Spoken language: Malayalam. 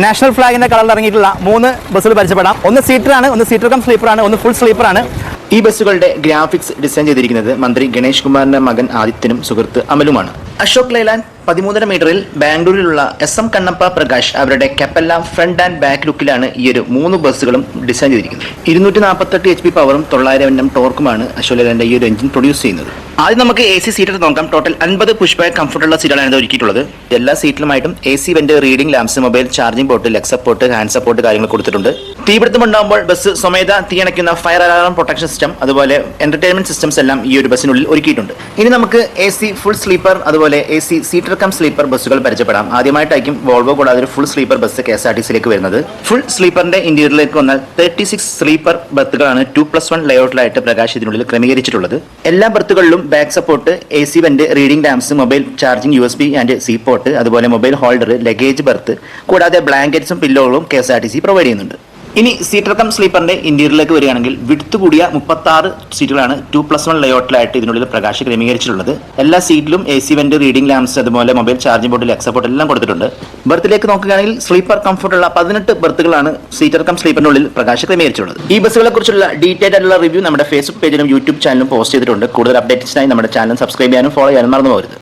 നാഷണൽ ഫ്ലാഗിന്റെ കളറിൽ ഇറങ്ങിയിട്ടുള്ള 3 ബസ്സുകൾ പരിചയപ്പെടാം. ഒന്ന് സീറ്ററാണ്, ഒന്ന് സീറ്റർ കം സ്ലീപ്പറാണ്, ഒന്ന് ഫുൾ സ്ലീപ്പറാണ്. ഈ ബസ്സുകളുടെ ഗ്രാഫിക്സ് ഡിസൈൻ ചെയ്തിരിക്കുന്നത് മന്ത്രി ഗണേഷ് കുമാറിന്റെ മകൻ ആദിത്യനും സുഹൃത്ത് അമലുമാണ്. അശോക് ലൈലാൻഡ് 13.5 മീറ്ററിൽ ബാംഗ്ലൂരിലുള്ള SM കണ്ണപ്പ പ്രകാശ് അവരുടെ കെപ്പല്ല ഫ്രണ്ട് ആൻഡ് ബാക്ക് ലുക്കിലാണ് ഈ ഒരു 3 ബസ്സുകളും ഡിസൈൻ ചെയ്തിരിക്കുന്നത്. 248 HP പവറും 900 Nm ടോർക്കുമാണ് അശോക് ലൈലാൻഡിന്റെ ഈ ഒരു എഞ്ചിൻ പ്രൊഡ്യൂസ് ചെയ്യുന്നത്. ആദ്യം നമുക്ക് AC സീറ്റർ നോക്കാം. ടോട്ടൽ 50 പുഷ് ബാക്ക് കംഫർട്ടുള്ള സീറ്റുകളാണ് ഇത് ഒരുക്കിയിട്ടുള്ളത്. എല്ലാ സീറ്റിലുമായിട്ടും AC vent, reading lamps, mobile charging port, leg support, hand support കാര്യങ്ങൾ കൊടുത്തിട്ടുണ്ട്. തീപിടുത്തമുണ്ടാകുമ്പോൾ ബസ് സ്വമേധ തീയണയ്ക്കുന്ന ഫയർ അലാറം പ്രൊട്ടക്ഷൻ സിസ്റ്റം, അതുപോലെ എന്റർടൈൻമെന്റ് സിസ്റ്റംസ് എല്ലാം ഈ ഒരു ബസ്സിനുള്ളിൽ ഒരുക്കിയിട്ടുണ്ട്. ഇനി നമുക്ക് AC ഫുൾ സ്ലീപ്പർ അതുപോലെ AC സീറ്റർ കം സ്ലീപ്പർ ബസ്സുകൾ പരിചയപ്പെടാം. ആദ്യമായിട്ടായിരിക്കും വോൾവോ കൂടാതെ ഒരു ഫുൾ സ്ലീപ്പർ ബസ് KSRTCയിലേക്ക് വരുന്നത്. ഫുൾ സ്ലീപ്പറിന്റെ ഇന്റീരിയറിലേക്ക് വന്നാൽ 36 സ്ലീപ്പർ ബർത്തുകളാണ് 2+1 ലേഔട്ടിലായിട്ട് പ്രകാശ് ഇതിനുള്ളിൽ ക്രമീകരിച്ചിട്ടുള്ളത്. എല്ലാ ബർത്തുകളിലും back support, AC vent, reading lamps, mobile charging USB and C port, അതുപോലെ മൊബൈൽ ഹോൾഡർ, ലഗേജ് ബർത്ത് കൂടാതെ ബ്ലാങ്കറ്റ്സും പില്ലോകളും KSRTC പ്രൊവൈഡ് ചെയ്യുന്നുണ്ട്. ഇനി സീറ്റർ കം സ്ലീപ്പറിന്റെ ഇന്റീരിയറിലേക്ക് വരികയാണെങ്കിൽ വിഡ്ത്ത് കൂടിയ 36 സീറ്റുകളാണ് 2+1 ലേഔട്ടിലായിട്ട് ഇതിനുള്ളിൽ പ്രകാശ് ക്രമീകരിച്ചിട്ടുള്ളത്. എല്ലാ സീറ്റിലും AC വെന്റ്, റീഡിംഗ് ലാംപ്സ്, അതുപോലെ mobile charging port, leg support എല്ലാം കൊടുത്തിട്ടുണ്ട്. ബർത്തിലേക്ക് നോക്കുകയാണെങ്കിൽ സ്ലീപ്പർ കംഫർട്ടുള്ള 18 ബർത്തുകളാണ് സീറ്റർ കം സ്ലീപ്പറിനുള്ളിൽ പ്രകാശ് ക്രമീകരിച്ചിട്ടുള്ളത്. ഈ ബസ്സുകളെ കുറിച്ചുള്ള ഡീറ്റെയിൽ ആയിട്ടുള്ള റിവ്യൂ നമ്മുടെ ഫേസ്ബുക്ക് പേജിലും യൂട്യൂബ് ചാനലും പോസ്റ്റ് ചെയ്തിട്ടുണ്ട്. കൂടുതൽ അപ്ഡേറ്റ്സിനായി നമ്മുടെ ചാനൽ സബ്സ്ക്രൈബ് ചെയ്യാനും ഫോളോ ചെയ്യാനും മറന്നു പോകരുത്.